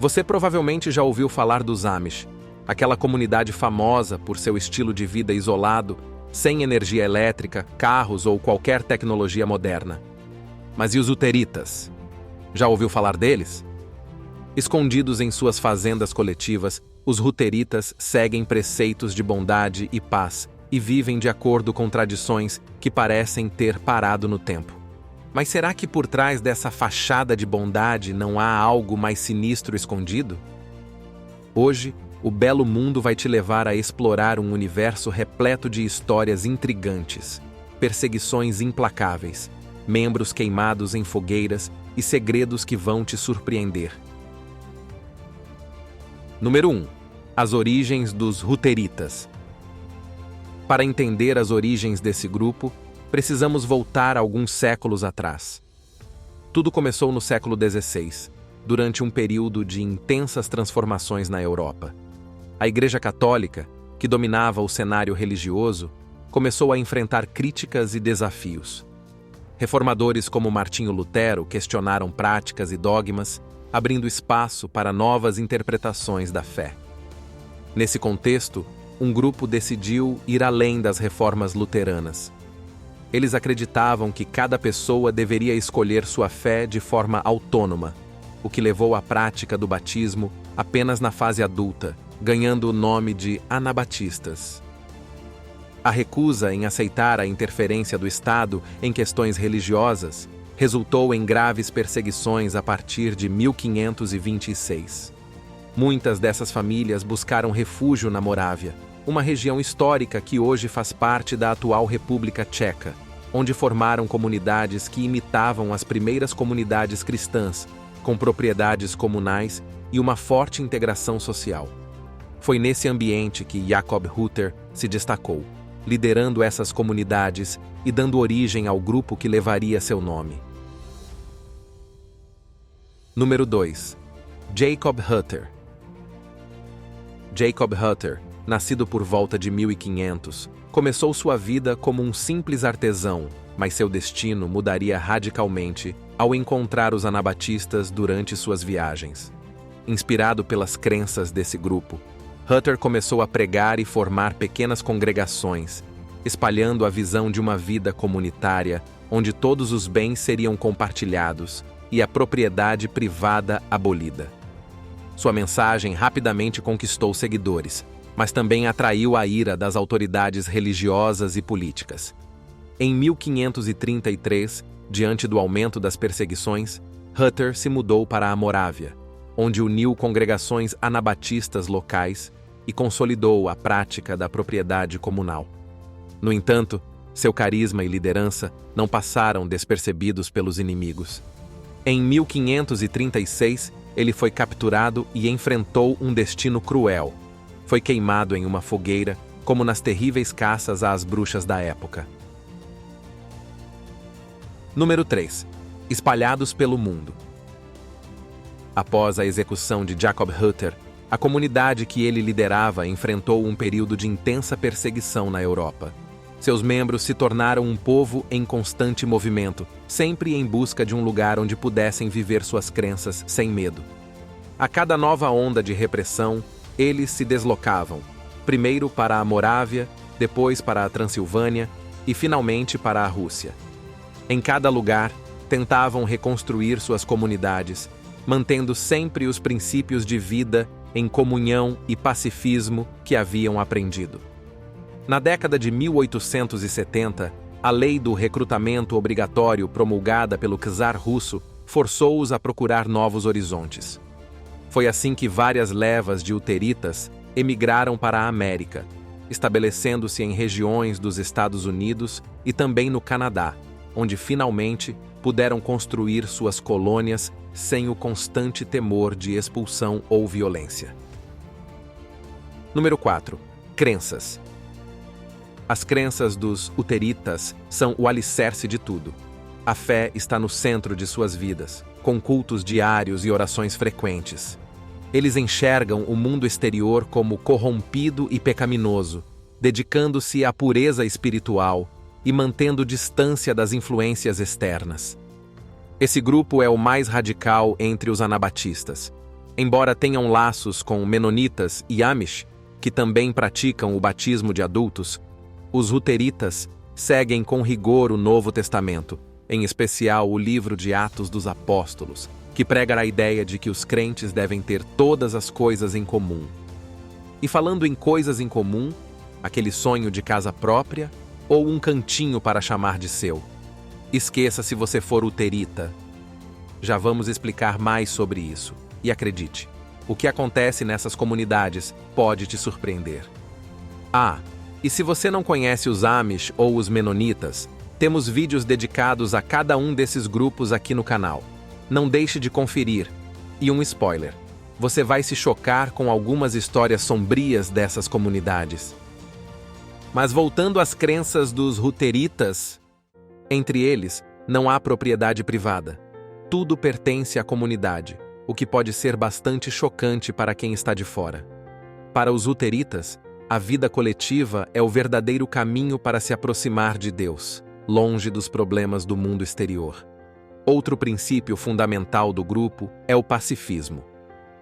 Você provavelmente já ouviu falar dos Amish, aquela comunidade famosa por seu estilo de vida isolado, sem energia elétrica, carros ou qualquer tecnologia moderna. Mas e os Hutteritas? Já ouviu falar deles? Escondidos em suas fazendas coletivas, os Hutteritas seguem preceitos de bondade e paz e vivem de acordo com tradições que parecem ter parado no tempo. Mas será que por trás dessa fachada de bondade não há algo mais sinistro escondido? Hoje, o Belo Mundo vai te levar a explorar um universo repleto de histórias intrigantes, perseguições implacáveis, membros queimados em fogueiras e segredos que vão te surpreender. Número 1. As origens dos Hutteritas. Para entender as origens desse grupo, precisamos voltar alguns séculos atrás. Tudo começou no século XVI, durante um período de intensas transformações na Europa. A Igreja Católica, que dominava o cenário religioso, começou a enfrentar críticas e desafios. Reformadores como Martinho Lutero questionaram práticas e dogmas, abrindo espaço para novas interpretações da fé. Nesse contexto, um grupo decidiu ir além das reformas luteranas. Eles acreditavam que cada pessoa deveria escolher sua fé de forma autônoma, o que levou à prática do batismo apenas na fase adulta, ganhando o nome de anabatistas. A recusa em aceitar a interferência do Estado em questões religiosas resultou em graves perseguições a partir de 1526. Muitas dessas famílias buscaram refúgio na Morávia, uma região histórica que hoje faz parte da atual República Tcheca, onde formaram comunidades que imitavam as primeiras comunidades cristãs, com propriedades comunais e uma forte integração social. Foi nesse ambiente que Jakob Hutter se destacou, liderando essas comunidades e dando origem ao grupo que levaria seu nome. Número 2. Jacob Hutter. Jacob Hutter, nascido por volta de 1500, começou sua vida como um simples artesão, mas seu destino mudaria radicalmente ao encontrar os anabatistas durante suas viagens. Inspirado pelas crenças desse grupo, Hutter começou a pregar e formar pequenas congregações, espalhando a visão de uma vida comunitária onde todos os bens seriam compartilhados e a propriedade privada abolida. Sua mensagem rapidamente conquistou seguidores, mas também atraiu a ira das autoridades religiosas e políticas. Em 1533, diante do aumento das perseguições, Hutter se mudou para a Morávia, onde uniu congregações anabatistas locais e consolidou a prática da propriedade comunal. No entanto, seu carisma e liderança não passaram despercebidos pelos inimigos. Em 1536, ele foi capturado e enfrentou um destino cruel. Foi queimado em uma fogueira, como nas terríveis caças às bruxas da época. Número 3. Espalhados pelo mundo. Após a execução de Jacob Hutter, a comunidade que ele liderava enfrentou um período de intensa perseguição na Europa. Seus membros se tornaram um povo em constante movimento, sempre em busca de um lugar onde pudessem viver suas crenças sem medo. A cada nova onda de repressão, eles se deslocavam, primeiro para a Morávia, depois para a Transilvânia e finalmente para a Rússia. Em cada lugar, tentavam reconstruir suas comunidades, mantendo sempre os princípios de vida em comunhão e pacifismo que haviam aprendido. Na década de 1870, a lei do recrutamento obrigatório promulgada pelo czar russo forçou-os a procurar novos horizontes. Foi assim que várias levas de Hutteritas emigraram para a América, estabelecendo-se em regiões dos Estados Unidos e também no Canadá, onde finalmente puderam construir suas colônias sem o constante temor de expulsão ou violência. Número 4. Crenças. As crenças dos Hutteritas são o alicerce de tudo. A fé está no centro de suas vidas, com cultos diários e orações frequentes. Eles enxergam o mundo exterior como corrompido e pecaminoso, dedicando-se à pureza espiritual e mantendo distância das influências externas. Esse grupo é o mais radical entre os anabatistas. Embora tenham laços com menonitas e Amish, que também praticam o batismo de adultos, os luteritas seguem com rigor o Novo Testamento, em especial o livro de Atos dos Apóstolos, que prega a ideia de que os crentes devem ter todas as coisas em comum. E falando em coisas em comum, aquele sonho de casa própria ou um cantinho para chamar de seu. Esqueça se você for luterita. Já vamos explicar mais sobre isso. E acredite, o que acontece nessas comunidades pode te surpreender. E se você não conhece os Amish ou os Menonitas, temos vídeos dedicados a cada um desses grupos aqui no canal. Não deixe de conferir. E um spoiler: você vai se chocar com algumas histórias sombrias dessas comunidades. Mas voltando às crenças dos luteritas, entre eles não há propriedade privada. Tudo pertence à comunidade, o que pode ser bastante chocante para quem está de fora. Para os luteritas, a vida coletiva é o verdadeiro caminho para se aproximar de Deus, longe dos problemas do mundo exterior. Outro princípio fundamental do grupo é o pacifismo.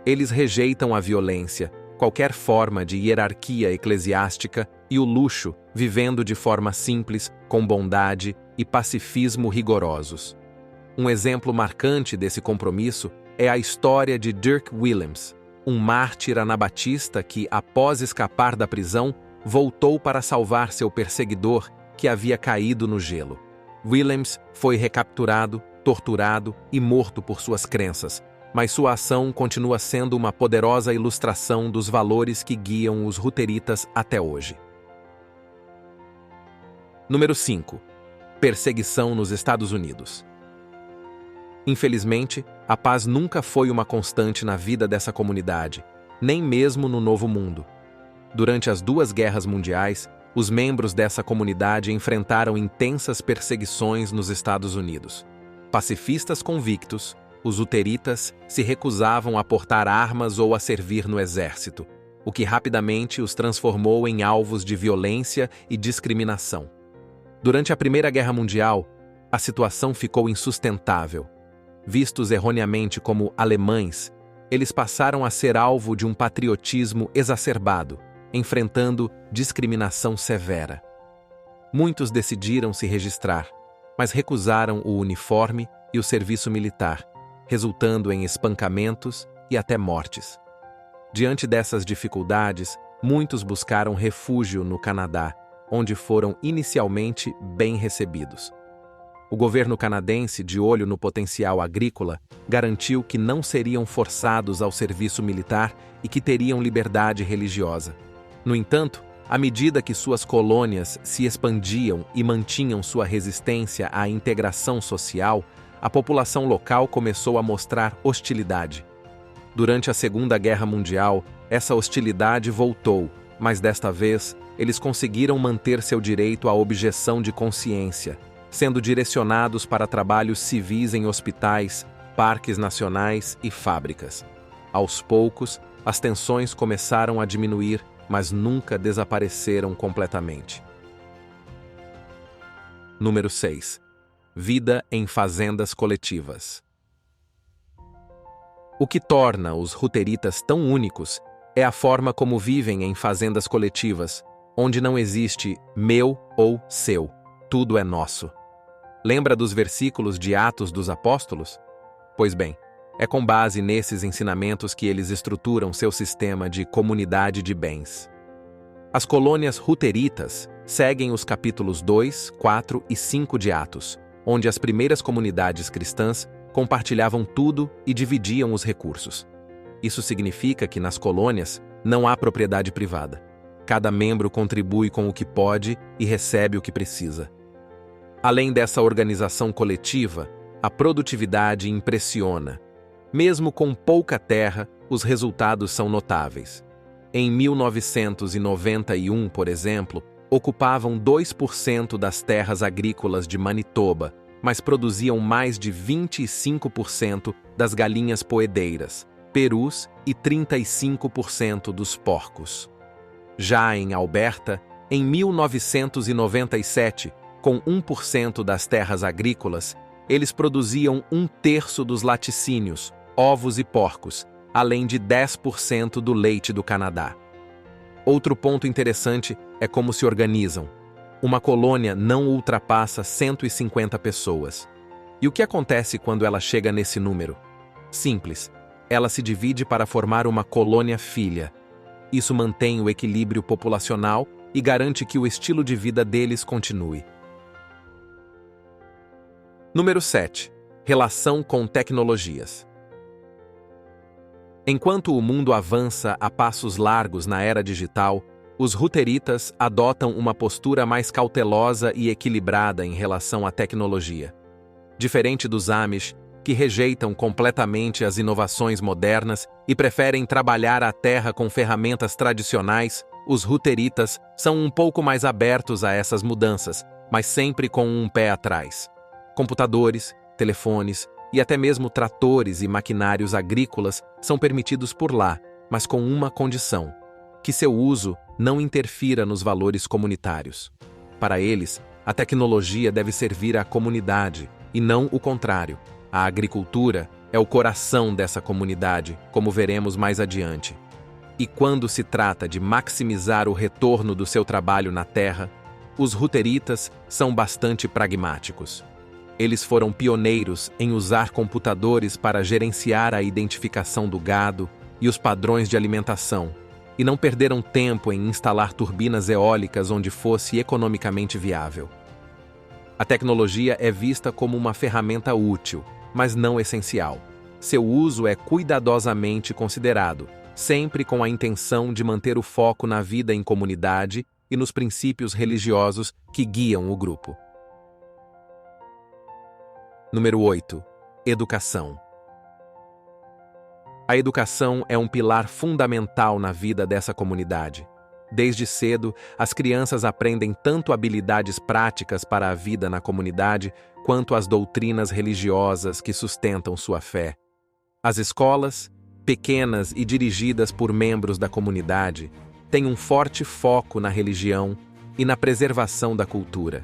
Eles rejeitam a violência, qualquer forma de hierarquia eclesiástica e o luxo, vivendo de forma simples, com bondade e pacifismo rigorosos. Um exemplo marcante desse compromisso é a história de Dirk Willems, um mártir anabatista que, após escapar da prisão, voltou para salvar seu perseguidor que havia caído no gelo. Willems foi recapturado, torturado e morto por suas crenças, mas sua ação continua sendo uma poderosa ilustração dos valores que guiam os luteritas até hoje. Número 5. Perseguição nos Estados Unidos. Infelizmente, a paz nunca foi uma constante na vida dessa comunidade, nem mesmo no Novo Mundo. Durante as 2 guerras mundiais, os membros dessa comunidade enfrentaram intensas perseguições nos Estados Unidos. Pacifistas convictos, os luteritas se recusavam a portar armas ou a servir no exército, o que rapidamente os transformou em alvos de violência e discriminação. Durante a Primeira Guerra Mundial, a situação ficou insustentável. Vistos erroneamente como alemães, eles passaram a ser alvo de um patriotismo exacerbado, enfrentando discriminação severa. Muitos decidiram se registrar, mas recusaram o uniforme e o serviço militar, resultando em espancamentos e até mortes. Diante dessas dificuldades, muitos buscaram refúgio no Canadá, onde foram inicialmente bem recebidos. O governo canadense, de olho no potencial agrícola, garantiu que não seriam forçados ao serviço militar e que teriam liberdade religiosa. No entanto, à medida que suas colônias se expandiam e mantinham sua resistência à integração social, a população local começou a mostrar hostilidade. Durante a Segunda Guerra Mundial, essa hostilidade voltou, mas desta vez, eles conseguiram manter seu direito à objeção de consciência, sendo direcionados para trabalhos civis em hospitais, parques nacionais e fábricas. Aos poucos, as tensões começaram a diminuir, mas nunca desapareceram completamente. Número 6. Vida em fazendas coletivas. O que torna os luteritas tão únicos é a forma como vivem em fazendas coletivas, onde não existe meu ou seu, tudo é nosso. Lembra dos versículos de Atos dos Apóstolos? Pois bem, é com base nesses ensinamentos que eles estruturam seu sistema de comunidade de bens. As colônias luteritas seguem os capítulos 2, 4 e 5 de Atos, onde as primeiras comunidades cristãs compartilhavam tudo e dividiam os recursos. Isso significa que nas colônias não há propriedade privada. Cada membro contribui com o que pode e recebe o que precisa. Além dessa organização coletiva, a produtividade impressiona. Mesmo com pouca terra, os resultados são notáveis. Em 1991, por exemplo, ocupavam 2% das terras agrícolas de Manitoba, mas produziam mais de 25% das galinhas poedeiras, perus e 35% dos porcos. Já em Alberta, em 1997, com 1% das terras agrícolas, eles produziam 1/3 dos laticínios, ovos e porcos, além de 10% do leite do Canadá. Outro ponto interessante é como se organizam. Uma colônia não ultrapassa 150 pessoas. E o que acontece quando ela chega nesse número? Simples. Ela se divide para formar uma colônia filha. Isso mantém o equilíbrio populacional e garante que o estilo de vida deles continue. Número 7. Relação com tecnologias. Enquanto o mundo avança a passos largos na era digital, os Hutteritas adotam uma postura mais cautelosa e equilibrada em relação à tecnologia. Diferente dos Amish, que rejeitam completamente as inovações modernas e preferem trabalhar a terra com ferramentas tradicionais, os Hutteritas são um pouco mais abertos a essas mudanças, mas sempre com um pé atrás. Computadores, telefones e até mesmo tratores e maquinários agrícolas são permitidos por lá, mas com uma condição: que seu uso não interfira nos valores comunitários. Para eles, a tecnologia deve servir à comunidade, e não o contrário. A agricultura é o coração dessa comunidade, como veremos mais adiante. E quando se trata de maximizar o retorno do seu trabalho na terra, os Hutteritas são bastante pragmáticos. Eles foram pioneiros em usar computadores para gerenciar a identificação do gado e os padrões de alimentação, e não perderam tempo em instalar turbinas eólicas onde fosse economicamente viável. A tecnologia é vista como uma ferramenta útil, mas não essencial. Seu uso é cuidadosamente considerado, sempre com a intenção de manter o foco na vida em comunidade e nos princípios religiosos que guiam o grupo. Número 8. Educação. A educação é um pilar fundamental na vida dessa comunidade. Desde cedo, as crianças aprendem tanto habilidades práticas para a vida na comunidade, quanto as doutrinas religiosas que sustentam sua fé. As escolas, pequenas e dirigidas por membros da comunidade, têm um forte foco na religião e na preservação da cultura.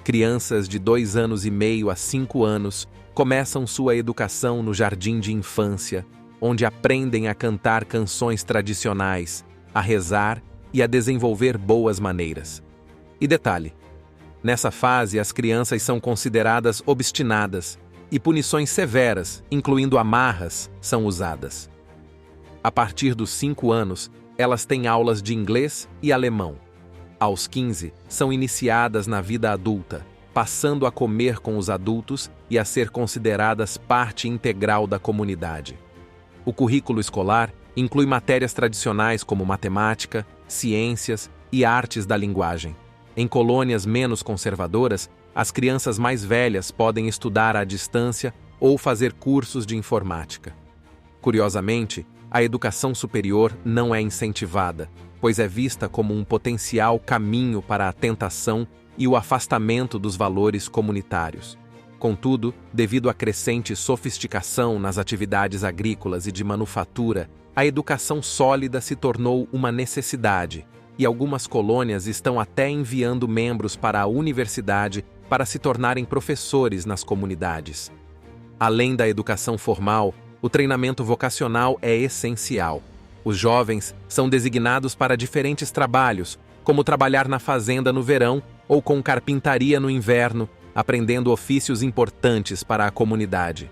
Crianças de 2 anos e meio a 5 anos começam sua educação no jardim de infância, onde aprendem a cantar canções tradicionais, a rezar e a desenvolver boas maneiras. E detalhe: nessa fase as crianças são consideradas obstinadas e punições severas, incluindo amarras, são usadas. A partir dos 5 anos, elas têm aulas de inglês e alemão. Aos 15, são iniciadas na vida adulta, passando a comer com os adultos e a ser consideradas parte integral da comunidade. O currículo escolar inclui matérias tradicionais como matemática, ciências e artes da linguagem. Em colônias menos conservadoras, as crianças mais velhas podem estudar à distância ou fazer cursos de informática. Curiosamente, a educação superior não é incentivada, pois é vista como um potencial caminho para a tentação e o afastamento dos valores comunitários. Contudo, devido à crescente sofisticação nas atividades agrícolas e de manufatura, a educação sólida se tornou uma necessidade, e algumas colônias estão até enviando membros para a universidade para se tornarem professores nas comunidades. Além da educação formal, o treinamento vocacional é essencial. Os jovens são designados para diferentes trabalhos, como trabalhar na fazenda no verão ou com carpintaria no inverno, aprendendo ofícios importantes para a comunidade.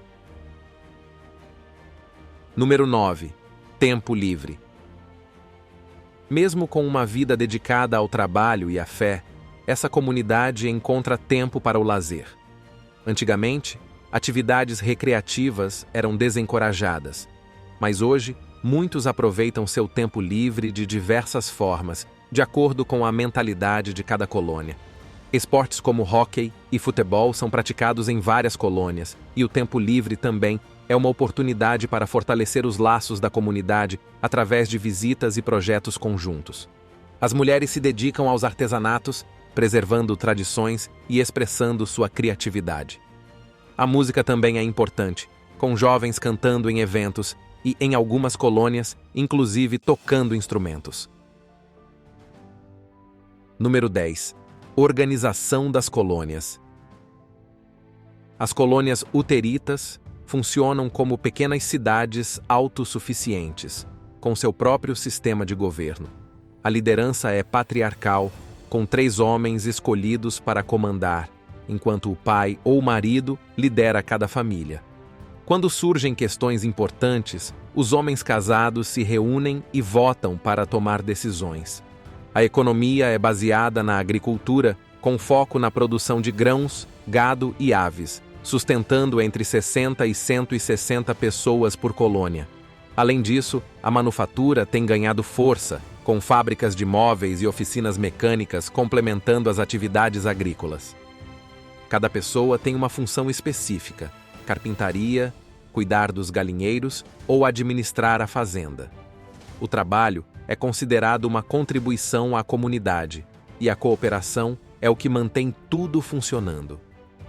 Número 9. Tempo livre. Mesmo com uma vida dedicada ao trabalho e à fé, essa comunidade encontra tempo para o lazer. Antigamente, atividades recreativas eram desencorajadas, mas hoje, muitos aproveitam seu tempo livre de diversas formas, de acordo com a mentalidade de cada colônia. Esportes como hóquei e futebol são praticados em várias colônias, e o tempo livre também é uma oportunidade para fortalecer os laços da comunidade através de visitas e projetos conjuntos. As mulheres se dedicam aos artesanatos, preservando tradições e expressando sua criatividade. A música também é importante, com jovens cantando em eventos e, em algumas colônias, inclusive tocando instrumentos. Número 10. Organização das colônias. As colônias Hutteritas funcionam como pequenas cidades autossuficientes, com seu próprio sistema de governo. A liderança é patriarcal, com 3 homens escolhidos para comandar, enquanto o pai ou marido lidera cada família. Quando surgem questões importantes, os homens casados se reúnem e votam para tomar decisões. A economia é baseada na agricultura, com foco na produção de grãos, gado e aves, sustentando entre 60 e 160 pessoas por colônia. Além disso, a manufatura tem ganhado força, com fábricas de móveis e oficinas mecânicas complementando as atividades agrícolas. Cada pessoa tem uma função específica: carpintaria, cuidar dos galinheiros ou administrar a fazenda. O trabalho é considerado uma contribuição à comunidade, e a cooperação é o que mantém tudo funcionando.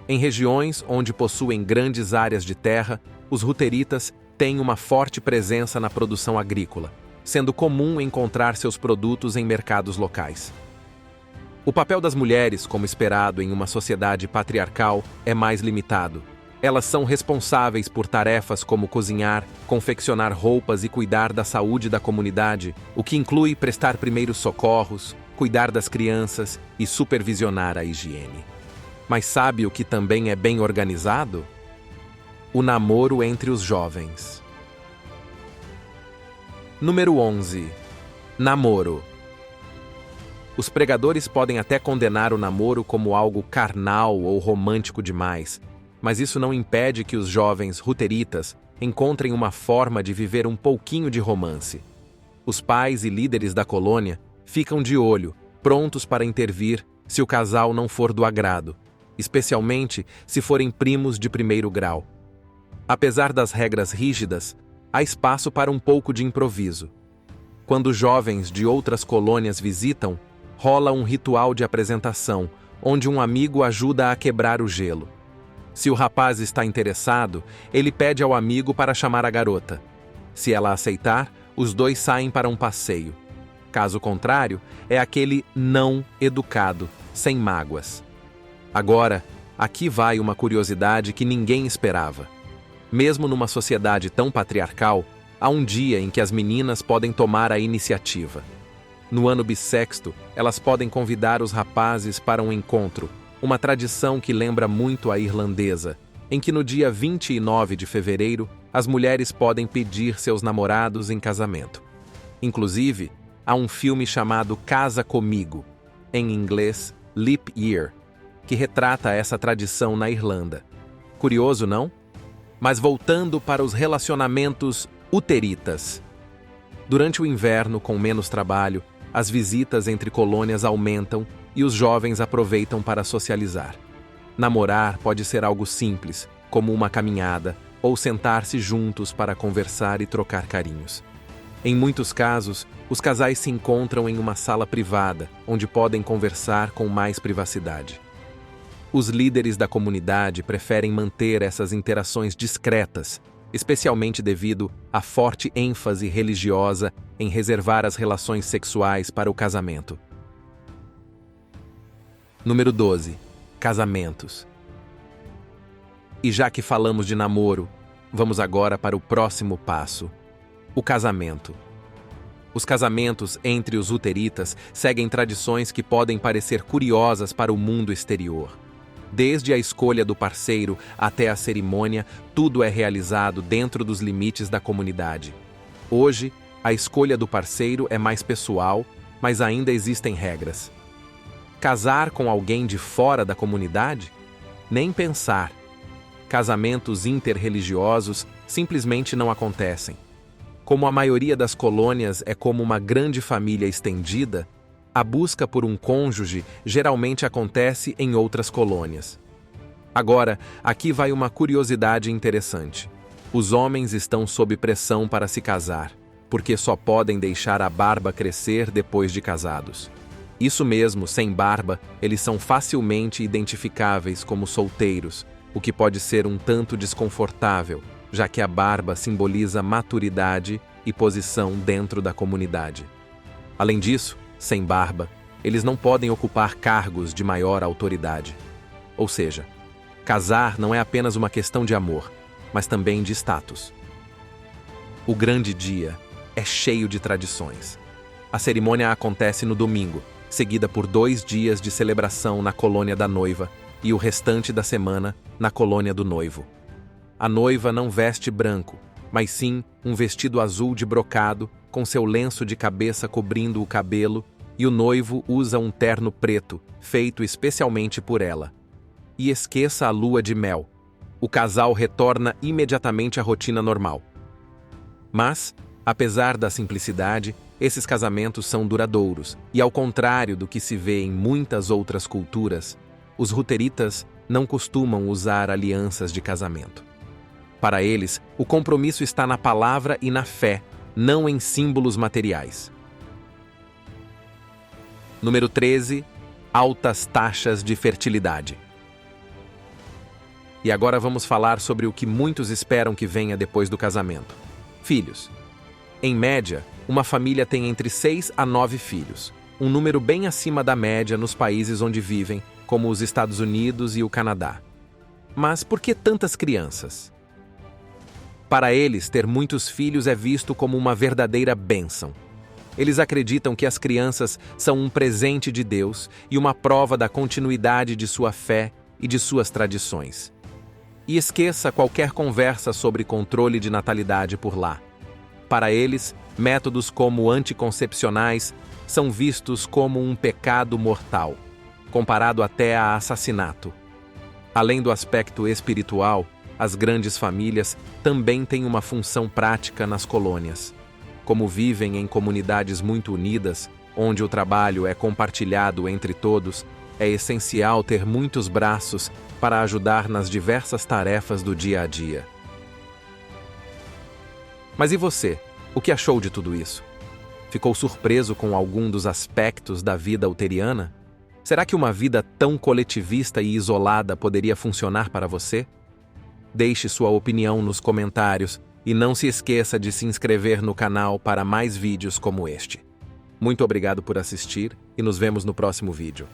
Em regiões onde possuem grandes áreas de terra, os Hutteritas têm uma forte presença na produção agrícola, sendo comum encontrar seus produtos em mercados locais. O papel das mulheres, como esperado em uma sociedade patriarcal, é mais limitado. Elas são responsáveis por tarefas como cozinhar, confeccionar roupas e cuidar da saúde da comunidade, o que inclui prestar primeiros socorros, cuidar das crianças e supervisionar a higiene. Mas sabe o que também é bem organizado? O namoro entre os jovens. Número 11. Namoro. Os pregadores podem até condenar o namoro como algo carnal ou romântico demais, mas isso não impede que os jovens Hutteritas encontrem uma forma de viver um pouquinho de romance. Os pais e líderes da colônia ficam de olho, prontos para intervir se o casal não for do agrado, especialmente se forem primos de primeiro grau. Apesar das regras rígidas, há espaço para um pouco de improviso. Quando jovens de outras colônias visitam, rola um ritual de apresentação, onde um amigo ajuda a quebrar o gelo. Se o rapaz está interessado, ele pede ao amigo para chamar a garota. Se ela aceitar, os dois saem para um passeio. Caso contrário, é aquele não educado, sem mágoas. Agora, aqui vai uma curiosidade que ninguém esperava. Mesmo numa sociedade tão patriarcal, há um dia em que as meninas podem tomar a iniciativa. No ano bissexto, elas podem convidar os rapazes para um encontro, uma tradição que lembra muito a irlandesa, em que no dia 29 de fevereiro, as mulheres podem pedir seus namorados em casamento. Inclusive, há um filme chamado Casa Comigo, em inglês Leap Year, que retrata essa tradição na Irlanda. Curioso, não? Mas voltando para os relacionamentos Hutteritas. Durante o inverno, com menos trabalho, as visitas entre colônias aumentam e os jovens aproveitam para socializar. Namorar pode ser algo simples, como uma caminhada, ou sentar-se juntos para conversar e trocar carinhos. Em muitos casos, os casais se encontram em uma sala privada, onde podem conversar com mais privacidade. Os líderes da comunidade preferem manter essas interações discretas, especialmente devido à forte ênfase religiosa em reservar as relações sexuais para o casamento. Número 12. Casamentos. E já que falamos de namoro, vamos agora para o próximo passo: o casamento. Os casamentos entre os Hutteritas seguem tradições que podem parecer curiosas para o mundo exterior. Desde a escolha do parceiro até a cerimônia, tudo é realizado dentro dos limites da comunidade. Hoje, a escolha do parceiro é mais pessoal, mas ainda existem regras. Casar com alguém de fora da comunidade? Nem pensar. Casamentos interreligiosos simplesmente não acontecem. Como a maioria das colônias é como uma grande família estendida, a busca por um cônjuge geralmente acontece em outras colônias. Agora, aqui vai uma curiosidade interessante. Os homens estão sob pressão para se casar, porque só podem deixar a barba crescer depois de casados. Isso mesmo, sem barba, eles são facilmente identificáveis como solteiros, o que pode ser um tanto desconfortável, já que a barba simboliza maturidade e posição dentro da comunidade. Além disso, sem barba, eles não podem ocupar cargos de maior autoridade. Ou seja, casar não é apenas uma questão de amor, mas também de status. O grande dia é cheio de tradições. A cerimônia acontece no domingo, seguida por 2 dias de celebração na colônia da noiva e o restante da semana na colônia do noivo. A noiva não veste branco, mas sim um vestido azul de brocado, com seu lenço de cabeça cobrindo o cabelo, e o noivo usa um terno preto, feito especialmente por ela. E esqueça a lua de mel. O casal retorna imediatamente à rotina normal. Mas, apesar da simplicidade, esses casamentos são duradouros, e ao contrário do que se vê em muitas outras culturas, os Hutteritas não costumam usar alianças de casamento. Para eles, o compromisso está na palavra e na fé, não em símbolos materiais. Número 13. Altas taxas de fertilidade. E agora vamos falar sobre o que muitos esperam que venha depois do casamento. Filhos. Em média, uma família tem entre 6 a 9 filhos, um número bem acima da média nos países onde vivem, como os Estados Unidos e o Canadá. Mas por que tantas crianças? Para eles, ter muitos filhos é visto como uma verdadeira bênção. Eles acreditam que as crianças são um presente de Deus e uma prova da continuidade de sua fé e de suas tradições. E esqueça qualquer conversa sobre controle de natalidade por lá. Para eles, métodos como anticoncepcionais são vistos como um pecado mortal, comparado até a assassinato. Além do aspecto espiritual, as grandes famílias também têm uma função prática nas colônias. Como vivem em comunidades muito unidas, onde o trabalho é compartilhado entre todos, é essencial ter muitos braços para ajudar nas diversas tarefas do dia a dia. Mas e você? O que achou de tudo isso? Ficou surpreso com algum dos aspectos da vida uteriana? Será que uma vida tão coletivista e isolada poderia funcionar para você? Deixe sua opinião nos comentários e não se esqueça de se inscrever no canal para mais vídeos como este. Muito obrigado por assistir e nos vemos no próximo vídeo.